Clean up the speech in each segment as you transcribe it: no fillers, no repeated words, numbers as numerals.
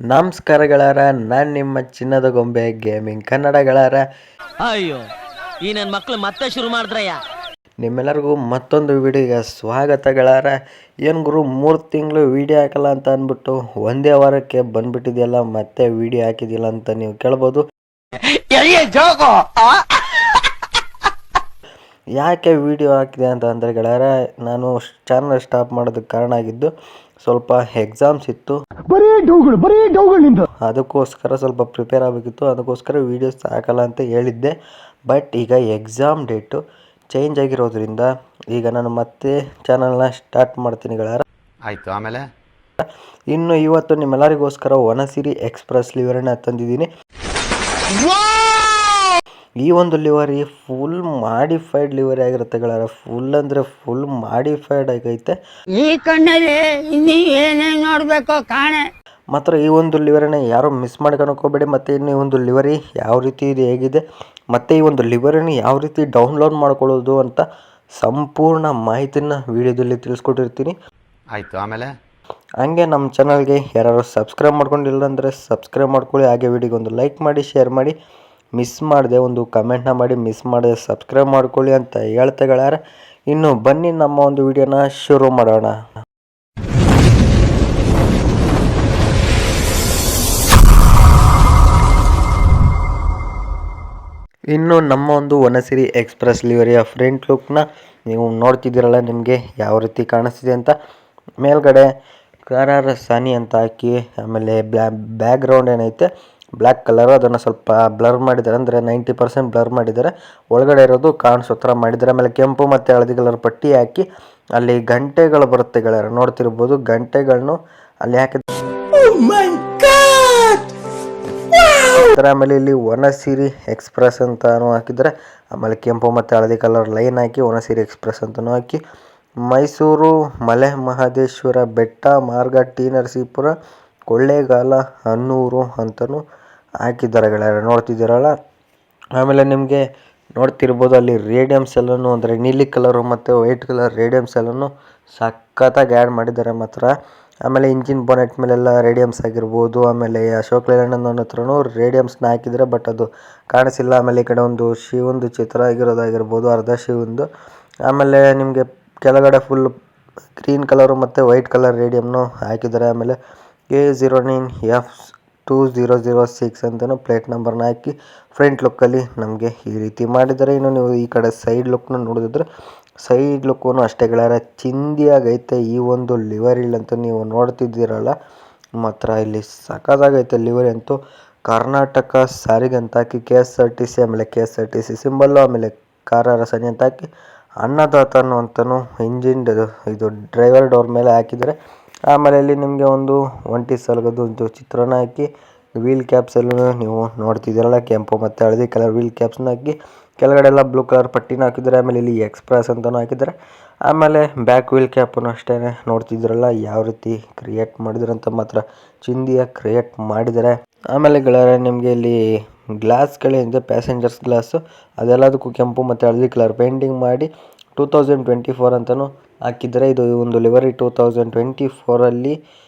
ನಮಸ್ಕಾರಗಳಾರ, ನಾನು ನಿಮ್ಮ ಚಿನ್ನದ ಗೊಂಬೆ ಗೇಮಿಂಗ್ ಕನ್ನಡಗಳಾರ. ಅಯ್ಯೋ ಈ ನನ್ನ ಮಕ್ಳು ಮತ್ತೆ ಶುರು ಮಾಡಿದ್ರಯ್ಯ. ನಿಮ್ಮೆಲ್ಲರಿಗೂ ಮತ್ತೊಂದು ವಿಡಿಯೋಗೆ ಸ್ವಾಗತಗಳಾರ. ಏನು ಗುರು 3 ತಿಂಗಳು ವಿಡಿಯೋ ಹಾಕಲ್ಲ ಅಂತ ಅಂದ್ಬಿಟ್ಟು ಒಂದೇ ವಾರಕ್ಕೆ ಬಂದ್ಬಿಟ್ಟಿದೆಯಲ್ಲ, ಮತ್ತೆ ವಿಡಿಯೋ ಹಾಕಿದಿಲ್ಲ ಅಂತ ನೀವು ಕೇಳ್ಬೋದು. ಯಾಕೆ ವಿಡಿಯೋ ಹಾಕಿದೆ ಅಂತ ಅಂದರೆ ಗೆಳೆಯರ, ನಾನು ಚಾನಲ್ ಸ್ಟಾಪ್ ಮಾಡೋದಕ್ಕೆ ಕಾರಣ ಆಗಿದ್ದು ಸ್ವಲ್ಪ ಎಕ್ಸಾಮ್ಸ್ ಇತ್ತು, ಅದಕ್ಕೋಸ್ಕರ ಸ್ವಲ್ಪ ಪ್ರಿಪೇರ್ ಆಗಬೇಕಿತ್ತು. ಅದಕ್ಕೋಸ್ಕರ ವೀಡಿಯೋಸ್ ಹಾಕಲ್ಲ ಅಂತ ಹೇಳಿದ್ದೆ. ಬಟ್ ಈಗ ಎಕ್ಸಾಮ್ ಡೇಟು ಚೇಂಜ್ ಆಗಿರೋದ್ರಿಂದ ಈಗ ನಾನು ಮತ್ತೆ ಚಾನಲ್ನ ಸ್ಟಾರ್ಟ್ ಮಾಡ್ತೀನಿ ಗೆಳೆಯರ. ಆಯಿತು, ಆಮೇಲೆ ಇನ್ನು ಇವತ್ತು ನಿಮ್ಮೆಲ್ಲರಿಗೋಸ್ಕರ ವನಸಿರಿ ಎಕ್ಸ್ಪ್ರೆಸ್ ಲಿವರಿನ ತಂದಿದ್ದೀನಿ. ಈ ಒಂದು ಲಿವರಿ ಫುಲ್ ಮಾಡಿಫೈಡ್ ಲಿವರಿ ಆಗಿರುತ್ತೆ ಗೆಳೆಯರ. ಫುಲ್ ಅಂದರೆ ಫುಲ್ ಮಾಡಿಫೈಡ್ ಆಗೈತೆ. ಈ ಕಣ್ಣಲ್ಲಿ ಇನ್ನೂ ಏನೇನು ನೋಡಬೇಕೋ ಕಾಣೆ. ಮಾತ್ರ ಈ ಒಂದು ಲಿವರಿನ ಯಾರು ಮಿಸ್ ಮಾಡ್ಕೊಳಕ್ಕೆ ಹೋಗಬೇಡಿ. ಮತ್ತು ಇನ್ನು ಈ ಒಂದು ಲಿವರಿ ಯಾವ ರೀತಿ ಇದೆ, ಹೇಗಿದೆ, ಮತ್ತು ಈ ಒಂದು ಲಿವರಿನ ಯಾವ ರೀತಿ ಡೌನ್ಲೋಡ್ ಮಾಡ್ಕೊಳ್ಳೋದು ಅಂತ ಸಂಪೂರ್ಣ ಮಾಹಿತಿನ ವಿಡಿಯೋದಲ್ಲಿ ತಿಳಿಸ್ಕೊಟ್ಟಿರ್ತೀನಿ. ಆಯಿತು, ಆಮೇಲೆ ಹಂಗೆ ನಮ್ಮ ಚಾನಲ್ಗೆ ಯಾರು ಸಬ್ಸ್ಕ್ರೈಬ್ ಮಾಡ್ಕೊಂಡಿಲ್ಲ ಅಂದರೆ ಸಬ್ಸ್ಕ್ರೈಬ್ ಮಾಡ್ಕೊಳ್ಳಿ. ಹಾಗೆ ವಿಡಿಯೋಗೆ ಒಂದು ಲೈಕ್ ಮಾಡಿ, ಶೇರ್ ಮಾಡಿ, ಮಿಸ್ ಮಾಡಿದೆ ಒಂದು ಕಮೆಂಟ್ನ ಮಾಡಿ, ಮಿಸ್ ಮಾಡಿದೆ ಸಬ್ಸ್ಕ್ರೈಬ್ ಮಾಡ್ಕೊಳ್ಳಿ ಅಂತ ಹೇಳ್ತಾ ಗೆಳೆಯರ, ಇನ್ನು ಬನ್ನಿ ನಮ್ಮ ಒಂದು ವಿಡಿಯೋನ ಶುರು ಮಾಡೋಣ. ಇನ್ನು ನಮ್ಮ ಒಂದು ವನಸಿರಿ ಎಕ್ಸ್ಪ್ರೆಸ್ ಲಿವರಿಯ ಫ್ರಂಟ್ ಲುಕ್ನ ನೀವು ನೋಡ್ತಿದ್ದೀರಲ್ಲ, ನಿಮಗೆ ಯಾವ ರೀತಿ ಕಾಣಿಸ್ತಿದೆ ಅಂತ. ಮೇಲ್ಗಡೆ ಕಾರಾರ ಸಾನಿ ಅಂತ ಹಾಕಿ, ಆಮೇಲೆ ಬ್ಯಾಕ್ಗ್ರೌಂಡ್ ಏನೈತೆ ಬ್ಲ್ಯಾಕ್ ಕಲರ್, ಅದನ್ನು ಸ್ವಲ್ಪ ಬ್ಲರ್ ಮಾಡಿದ್ದಾರೆ, ಅಂದರೆ 90% ಬ್ಲರ್ ಮಾಡಿದ್ದಾರೆ. ಒಳಗಡೆ ಇರೋದು ಕಾಣಿಸೋ ಥರ ಮಾಡಿದ್ದಾರೆ. ಆಮೇಲೆ ಕೆಂಪು ಮತ್ತು ಹಳದಿ ಕಲರ್ ಪಟ್ಟಿ ಹಾಕಿ ಅಲ್ಲಿ ಗಂಟೆಗಳು ಬರುತ್ತೆ ಗೆಳೆಯರು, ನೋಡ್ತಿರ್ಬೋದು. ಗಂಟೆಗಳನ್ನು ಅಲ್ಲಿ ಹಾಕಿದ್ದಾರೆ. ಆಮೇಲೆ ಇಲ್ಲಿ ವನಸಿರಿ ಎಕ್ಸ್ಪ್ರೆಸ್ ಅಂತಾನು ಹಾಕಿದ್ದಾರೆ. ಆಮೇಲೆ ಕೆಂಪು ಮತ್ತು ಹಳದಿ ಕಲರ್ ಲೈನ್ ಹಾಕಿ ವನಸಿರಿ ಎಕ್ಸ್ಪ್ರೆಸ್ ಅಂತಲೂ ಹಾಕಿ, ಮೈಸೂರು ಮಲೆ ಮಹದೇಶ್ವರ ಬೆಟ್ಟ ಮಾರ್ಗ ಟಿ ನರಸೀಪುರ ಕೊಳ್ಳೇಗಾಲ ಹನ್ನೂರು ಅಂತಲೂ ಹಾಕಿದ್ದಾರೆ ಗೆಳೆಯರು, ನೋಡ್ತಿದ್ದೀರಲ್ಲ. ಆಮೇಲೆ ನಿಮಗೆ ನೋಡ್ತಿರ್ಬೋದು ಅಲ್ಲಿ ರೇಡಿಯಮ್ಸ್ ಎಲ್ಲನೂ, ಅಂದರೆ ನೀಲಿ ಕಲರು ಮತ್ತು ವೈಟ್ ಕಲರ್ ರೇಡಿಯಮ್ಸ್ ಎಲ್ಲನೂ ಸಖತ್ತಾಗಿ ಆ್ಯಡ್ ಮಾಡಿದ್ದಾರೆ ಮಾತ್ರ. ಆಮೇಲೆ ಇಂಜಿನ್ ಬೋನೆಟ್ ಮೇಲೆಲ್ಲ ರೇಡಿಯಮ್ಸ್ ಆಗಿರ್ಬೋದು. ಆಮೇಲೆ ಅಶೋಕ್ ಲೇಲ್ಯಾಂಡ್ ಅನ್ನೋ ಹತ್ರನೂ ರೇಡಿಯಮ್ಸ್ನ ಹಾಕಿದರೆ, ಬಟ್ ಅದು ಕಾಣಿಸಿಲ್ಲ. ಆಮೇಲೆ ಈ ಕಡೆ ಒಂದು ಶಿವಂದು ಚಿತ್ರ ಆಗಿರೋದಾಗಿರ್ಬೋದು, ಅರ್ಧ ಶಿವಂದು. ಆಮೇಲೆ ನಿಮಗೆ ಕೆಳಗಡೆ ಫುಲ್ ಗ್ರೀನ್ ಕಲರು ಮತ್ತು ವೈಟ್ ಕಲರ್ ರೇಡಿಯಮ್ನು ಹಾಕಿದ್ದಾರೆ. ಆಮೇಲೆ A09F2006 ಅಂತಲೂ ಪ್ಲೇಟ್ ನಂಬರ್ನ ಹಾಕಿ ಫ್ರಂಟ್ ಲುಕ್ಕಲ್ಲಿ ನಮಗೆ ಈ ರೀತಿ ಮಾಡಿದ್ದಾರೆ. ಇನ್ನು ನೀವು ಈ ಕಡೆ ಸೈಡ್ ಲುಕ್ನ ನೋಡಿದ್ರೆ, ಸೈಡ್ ಲುಕ್ಕೂ ಅಷ್ಟೇ ಗೆಳೆಯರ ಚಿಂದಿಯಾಗೈತೆ ಈ ಒಂದು ಲಿವರಿಲಂತೂ. ನೀವು ನೋಡ್ತಿದ್ದೀರಲ್ಲ, ಮಾತ್ರ ಇಲ್ಲಿ ಸಖತ್ತಾಗೈತೆ ಲಿವರಿ ಅಂತೂ. ಕರ್ನಾಟಕ ಸಾರಿಗೆ ಅಂತ ಹಾಕಿ KSRTC, ಆಮೇಲೆ KSRTC ಸಿಂಬಲ್ಲು, ಆಮೇಲೆ ಕಾರಾರ ಸನಿ ಅಂತ ಹಾಕಿ ಅನ್ನದಾತನು ಅಂತಲೂ ಇಂಜಿನ್ ಇದು ಡ್ರೈವರ್ ಡೋರ್ ಮೇಲೆ ಹಾಕಿದರೆ. ಆಮೇಲೆ ಇಲ್ಲಿ ನಿಮಗೆ ಒಂದು ಒಂಟಿ ಸಲಗದು ಒಂದು ಚಿತ್ರನ ಹಾಕಿ, ವೀಲ್ ಕ್ಯಾಪ್ಸ್ ಎಲ್ಲ ನೀವು ನೋಡ್ತಿದ್ದೀರಲ್ಲ, ಕೆಂಪು ಮತ್ತು ಹಳದಿ ಕಲರ್ ವೀಲ್ ಕ್ಯಾಪ್ಸ್ನ ಹಾಕಿ, ಕೆಳಗಡೆ ಎಲ್ಲ ಬ್ಲೂ ಕಲರ್ ಪಟ್ಟಿನ ಹಾಕಿದ್ದಾರೆ. ಆಮೇಲೆ ಇಲ್ಲಿ ಎಕ್ಸ್ಪ್ರೆಸ್ ಅಂತಲೂ ಹಾಕಿದ್ದಾರೆ. ಆಮೇಲೆ ಬ್ಯಾಕ್ ವೀಲ್ ಕ್ಯಾಪನ್ನು ಅಷ್ಟೇ ನೋಡ್ತಿದ್ದೀರಲ್ಲ, ಯಾವ ರೀತಿ ಕ್ರಿಯೇಟ್ ಮಾಡಿದ್ದಾರೆ ಅಂತ ಮಾತ್ರ ಚಿಂದಿಯಾಗಿ ಕ್ರಿಯೇಟ್ ಮಾಡಿದ್ದಾರೆ. ಆಮೇಲೆ ಗೆಳೆಯರೆ ನಿಮಗೆ ಇಲ್ಲಿ ಗ್ಲಾಸ್ಗಳಿಂದ ಪ್ಯಾಸೆಂಜರ್ಸ್ ಗ್ಲಾಸು ಅದೆಲ್ಲದಕ್ಕೂ ಕೆಂಪು ಮತ್ತು ಹಳದಿ ಕಲರ್ ಪೇಂಟಿಂಗ್ ಮಾಡಿ 2024 ಅಂತಲೂ ಹಾಕಿದ್ದಾರೆ. ಇದು ಒಂದು ಲಿವರಿ 2024ಅಲ್ಲಿ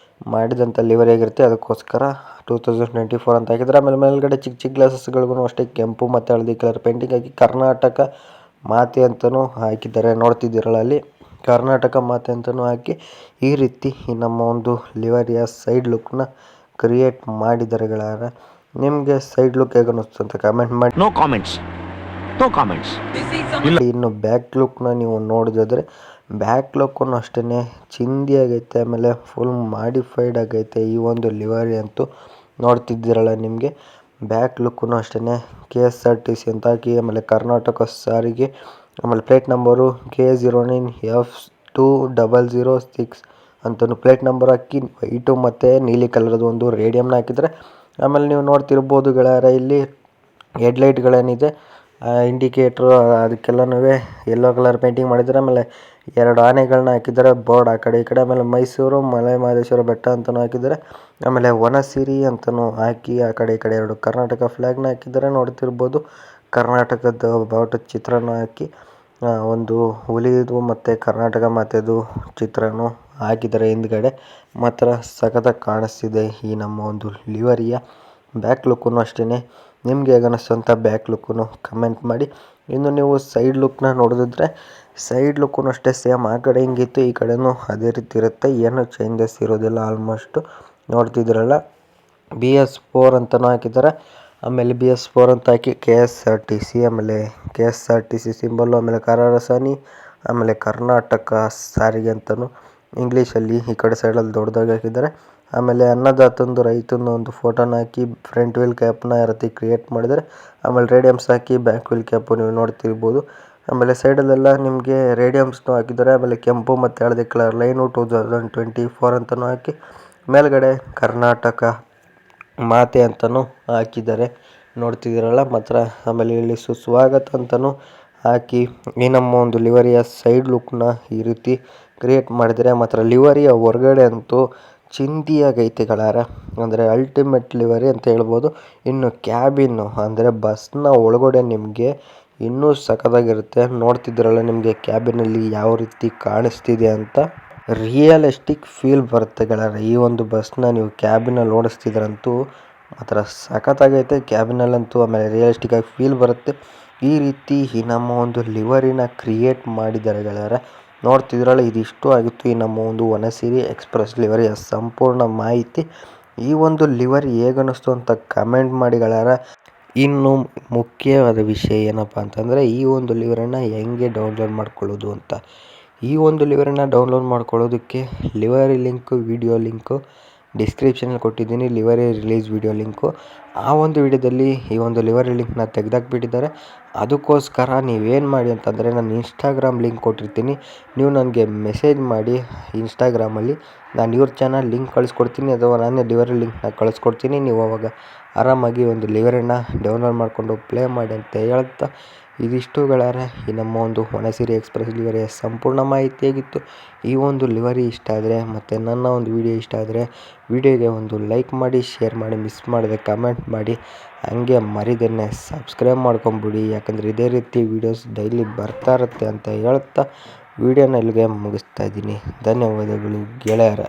ಮಾಡಿದಂಥ ಲಿವರಿ ಆಗಿರುತ್ತೆ, ಅದಕ್ಕೋಸ್ಕರ 2024 ಅಂತ ಹಾಕಿದ್ದಾರೆ. ಆಮೇಲೆ ಮೇಲ್ಗಡೆ ಚಿಕ್ಕ ಚಿಕ್ಕ ಗ್ಲಾಸಸ್ಗಳಿಗೂ ಅಷ್ಟೇ ಕೆಂಪು ಮತ್ತು ಹಳದಿ ಕಲರ್ ಪೇಂಟಿಂಗ್ ಹಾಕಿ ಕರ್ನಾಟಕ ಮಾತೆ ಅಂತಲೂ ಹಾಕಿದ್ದಾರೆ. ನೋಡ್ತಿದ್ದೀರಲ್ಲ ಅಲ್ಲಿ ಕರ್ನಾಟಕ ಮಾತೆ ಅಂತಲೂ ಹಾಕಿ ಈ ರೀತಿ ನಮ್ಮ ಒಂದು ಲಿವರಿಯ ಸೈಡ್ ಲುಕ್ನ ಕ್ರಿಯೇಟ್ ಮಾಡಿದ್ದಾರೆ ಗೆಳೆಯರ. ನಿಮಗೆ ಸೈಡ್ ಲುಕ್ ಹೇಗೆ ಅನ್ನಿಸ್ತು ಅಂತ ಕಮೆಂಟ್ ಮಾಡಿ. No comments. ಇನ್ನು ಬ್ಯಾಕ್ ಲುಕ್ನ ನೀವು ನೋಡಿದ್ರೆ, ಬ್ಯಾಕ್ ಲುಕ್ಕೂ ಅಷ್ಟೇ ಚಿಂದಿಯಾಗೈತೆ. ಆಮೇಲೆ ಫುಲ್ ಮಾಡಿಫೈಡ್ ಆಗೈತೆ ಈ ಒಂದು ಲಿವರಿ ಅಂತೂ. ನೋಡ್ತಿದ್ದೀರಲ್ಲ ನಿಮಗೆ ಬ್ಯಾಕ್ ಲುಕ್ಕೂ ಅಷ್ಟೇ KSRTC ಅಂತ ಹಾಕಿ, ಆಮೇಲೆ ಕರ್ನಾಟಕ ಸಾರಿಗೆ, ಆಮೇಲೆ ಪ್ಲೇಟ್ ನಂಬರು K09F2006 ಅಂತಲೂ ಪ್ಲೇಟ್ ನಂಬರ್ ಹಾಕಿ ವೈಟು ಮತ್ತು ನೀಲಿ ಕಲರ್ದು ಒಂದು ರೇಡಿಯಮ್ನ ಹಾಕಿದರೆ. ಆಮೇಲೆ ನೀವು ನೋಡ್ತಿರ್ಬೋದು ಗೆಳೆಯರ, ಇಲ್ಲಿ ಹೆಡ್ಲೈಟ್ಗಳೇನಿದೆ ಇಂಡಿಕೇಟ್ರು ಅದಕ್ಕೆಲ್ಲನೂ ಯೆಲ್ಲೋ ಕಲರ್ ಪೇಂಟಿಂಗ್ ಮಾಡಿದ್ದಾರೆ. ಆಮೇಲೆ 2 ಆನೆಗಳನ್ನ ಹಾಕಿದ್ದಾರೆ, ಬೋರ್ಡ್ ಆ ಕಡೆ ಈ ಕಡೆ. ಆಮೇಲೆ ಮೈಸೂರು ಮಲೆ ಮಹದೇಶ್ವರ ಬೆಟ್ಟ ಅಂತಲೂ ಹಾಕಿದ್ದಾರೆ. ಆಮೇಲೆ ವನಸಿರಿ ಅಂತಲೂ ಹಾಕಿ ಆ ಕಡೆ ಈ ಕಡೆ 2 ಕರ್ನಾಟಕ ಫ್ಲ್ಯಾಗ್ನ ಹಾಕಿದ್ದಾರೆ. ನೋಡ್ತಿರ್ಬೋದು ಕರ್ನಾಟಕದ ಬಾವುಟದ ಚಿತ್ರನ ಹಾಕಿ ಒಂದು ಹುಲಿದು ಮತ್ತು ಕರ್ನಾಟಕ ಮಾತೆದು ಚಿತ್ರನೂ ಹಾಕಿದ್ದಾರೆ ಹಿಂದ್ಗಡೆ. ಮಾತ್ರ ಸಖತ್ತಾಗಿ ಕಾಣಿಸ್ತಿದೆ ಈ ನಮ್ಮ ಒಂದು ಲಿವರಿಯ ಬ್ಯಾಕ್ ಲುಕ್ಕೂ ಅಷ್ಟೇ. ನಿಮಗೆ ಹೇಗೆ ಅನ್ನಿಸ್ತು ಅಂತ ಬ್ಯಾಕ್ ಲುಕ್ಕೂ ಕಮೆಂಟ್ ಮಾಡಿ. ಇನ್ನು ನೀವು ಸೈಡ್ ಲುಕ್ನ ನೋಡಿದ್ರೆ ಸೈಡ್ ಲುಕ್ಕೂ ಅಷ್ಟೇ ಸೇಮ್. ಆ ಕಡೆ ಹಿಂಗಿತ್ತು, ಈ ಕಡೆನೂ ಅದೇ ರೀತಿ ಇರುತ್ತೆ, ಏನೂ ಚೇಂಜಸ್ ಇರೋದಿಲ್ಲ. ಆಲ್ಮೋಸ್ಟು ನೋಡ್ತಿದ್ದೀರಲ್ಲ, BS4 ಅಂತಲೂ ಹಾಕಿದ್ದಾರೆ. ಆಮೇಲೆ BS4 ಅಂತ ಹಾಕಿ KSRTC, ಆಮೇಲೆ KSRTC ಸಿಂಬಲ್ಲು, ಆಮೇಲೆ ಕರರಸಾನಿ, ಆಮೇಲೆ ಕರ್ನಾಟಕ ಸಾರಿಗೆ ಅಂತಲೂ ಇಂಗ್ಲೀಷಲ್ಲಿ ಈ ಕಡೆ ಸೈಡಲ್ಲಿ ದೊಡ್ಡದಾಗಿ ಹಾಕಿದ್ದಾರೆ. ಆಮೇಲೆ ಅನ್ನದಾತಂದು ರೈತನ ಒಂದು ಫೋಟೋನ ಹಾಕಿ ಫ್ರಂಟ್ ವೀಲ್ ಕ್ಯಾಪ್ನ ರೀತಿ ಕ್ರಿಯೇಟ್ ಮಾಡಿದ್ದಾರೆ. ಆಮೇಲೆ ರೇಡಿಯಮ್ಸ್ ಹಾಕಿ ಬ್ಯಾಕ್ ವೀಲ್ ಕ್ಯಾಪು ನೀವು ನೋಡ್ತಿರ್ಬೋದು. ಆಮೇಲೆ ಸೈಡಲ್ಲೆಲ್ಲ ನಿಮಗೆ ರೇಡಿಯಮ್ಸ್ನೂ ಹಾಕಿದ್ದಾರೆ. ಆಮೇಲೆ ಕೆಂಪು ಮತ್ತು ಹಳದಿ ಕಲರ್ ಲೈನು 2024 ಅಂತಲೂ ಹಾಕಿ ಮೇಲ್ಗಡೆ ಕರ್ನಾಟಕ ಮಾತೆ ಅಂತಲೂ ಹಾಕಿದ್ದಾರೆ, ನೋಡ್ತಿದ್ದೀರಲ್ಲ ಮಾತ್ರ. ಆಮೇಲೆ ಇಲ್ಲಿ ಸುಸ್ವಾಗತ ಅಂತಲೂ ಹಾಕಿ ಈ ನಮ್ಮ ಒಂದು ಲಿವರಿಯ ಸೈಡ್ ಲುಕ್ನ ಈ ರೀತಿ ಕ್ರಿಯೇಟ್ ಮಾಡಿದರೆ. ಮಾತ್ರ ಲಿವರಿಯ ಹೊರಗಡೆ ಅಂತೂ ಚಿಂದಿಯಾಗೈತೆ ಗಳಾರ, ಅಂದರೆ ಅಲ್ಟಿಮೇಟ್ ಲಿವರಿ ಅಂತ ಹೇಳ್ಬೋದು. ಇನ್ನು ಕ್ಯಾಬಿನ್ನು ಅಂದರೆ ಬಸ್ನ ಒಳಗಡೆ ನಿಮಗೆ ಇನ್ನೂ ಸಖತ್ತಾಗಿರುತ್ತೆ. ನೋಡ್ತಿದ್ದೀರಲ್ಲ ನಿಮಗೆ ಕ್ಯಾಬಿನಲ್ಲಿ ಯಾವ ರೀತಿ ಕಾಣಿಸ್ತಿದೆ ಅಂತ. ರಿಯಲಿಸ್ಟಿಕ್ ಫೀಲ್ ಬರುತ್ತೆ ಗಳಾರ. ಈ ಒಂದು ಬಸ್ನ ನೀವು ಕ್ಯಾಬಿನಲ್ಲಿ ಓಡಿಸ್ತಿದ್ರಂತೂ ಮಾತ್ರ ಸಖತ್ತಾಗೈತೆ ಕ್ಯಾಬಿನಲ್ಲಂತೂ. ಆಮೇಲೆ ರಿಯಲಿಸ್ಟಿಕ್ ಆಗಿ ಫೀಲ್ ಬರುತ್ತೆ. ಈ ರೀತಿ ಈ ನಮ್ಮ ಒಂದು ಲಿವರಿನ ಕ್ರಿಯೇಟ್ ಮಾಡಿದ್ದಾರೆ ಗಳಾರ. ನೋಡ್ತಿದ್ರಲ್ಲ, ಇದಿಷ್ಟು ಆಗಿತ್ತು ಈ ನಮ್ಮ ಒಂದು ವನಸಿರಿ ಎಕ್ಸ್ಪ್ರೆಸ್ ಲಿವರಿಯ ಸಂಪೂರ್ಣ ಮಾಹಿತಿ. ಈ ಒಂದು ಲಿವರಿ ಹೇಗನ್ನಿಸ್ತು ಅಂತ ಕಮೆಂಟ್ ಮಾಡಿ ಗಳಾರ. ಇನ್ನು ಮುಖ್ಯವಾದ ವಿಷಯ ಏನಪ್ಪ ಅಂತಂದರೆ, ಈ ಒಂದು ಲಿವರನ್ನು ಹೆಂಗೆ ಡೌನ್ಲೋಡ್ ಮಾಡ್ಕೊಳ್ಳೋದು ಅಂತ. ಈ ಒಂದು ಲಿವರನ್ನು ಡೌನ್ಲೋಡ್ ಮಾಡ್ಕೊಳ್ಳೋದಕ್ಕೆ ಲಿವರಿ ಲಿಂಕು, ವಿಡಿಯೋ ಲಿಂಕು ಡಿಸ್ಕ್ರಿಪ್ಷನಲ್ಲಿ ಕೊಟ್ಟಿದ್ದೀನಿ. Livery release video link. ಆ ಒಂದು ವಿಡಿಯೋದಲ್ಲಿ ಈ ಒಂದು ಲಿವರಿ ಲಿಂಕ್ನ ತೆಗೆದಾಕ್ಬಿಟ್ಟಿದ್ದಾರೆ. ಅದಕ್ಕೋಸ್ಕರ ನೀವೇನು ಮಾಡಿ ಅಂತಂದರೆ, ನಾನು ಇನ್ಸ್ಟಾಗ್ರಾಮ್ ಲಿಂಕ್ ಕೊಟ್ಟಿರ್ತೀನಿ, ನೀವು ನನಗೆ ಮೆಸೇಜ್ ಮಾಡಿ ಇನ್ಸ್ಟಾಗ್ರಾಮಲ್ಲಿ. ನಾನು ಇವ್ರ ಚಾನಲ್ ಲಿಂಕ್ ಕಳಿಸ್ಕೊಡ್ತೀನಿ, ಅಥವಾ ನಾನೇ ಲಿವರಿ ಲಿಂಕ್ನ ಕಳಿಸ್ಕೊಡ್ತೀನಿ. ನೀವು ಅವಾಗ ಆರಾಮಾಗಿ ಒಂದು ಲಿವರನ್ನ ಡೌನ್ಲೋಡ್ ಮಾಡಿಕೊಂಡು ಪ್ಲೇ ಮಾಡಿ ಅಂತ ಹೇಳ್ತಾ, ಇದಿಷ್ಟು ಗಳಾರ ಈ ನಮ್ಮ ಒಂದು ವನಸಿರಿ ಎಕ್ಸ್ಪ್ರೆಸ್ ಲಿವರಿಯ ಸಂಪೂರ್ಣ ಮಾಹಿತಿಯಾಗಿತ್ತು. ಈ ಒಂದು ಲಿವರಿ ಇಷ್ಟ ಆದರೆ ಮತ್ತು ನನ್ನ ಒಂದು ವಿಡಿಯೋ ಇಷ್ಟ ಆದರೆ ವಿಡಿಯೋಗೆ ಒಂದು ಲೈಕ್ ಮಾಡಿ, ಶೇರ್ ಮಾಡಿ, ಮಿಸ್ ಮಾಡದೆ ಕಮೆಂಟ್ ಮಾಡಿ, ಹಂಗೆ ಮರಿದೇನೆ ಸಬ್ಸ್ಕ್ರೈಬ್ ಮಾಡ್ಕೊಂಬಿಡಿ. ಯಾಕಂದರೆ ಇದೇ ರೀತಿ ವೀಡಿಯೋಸ್ ಡೈಲಿ ಬರ್ತಾ ಇರುತ್ತೆ ಅಂತ ಹೇಳ್ತಾ ವಿಡಿಯೋನ ಇಲ್ಲಿಗೆ ಮುಗಿಸ್ತಾ ಇದ್ದೀನಿ. ಧನ್ಯವಾದಗಳು ಗೆಳೆಯರ.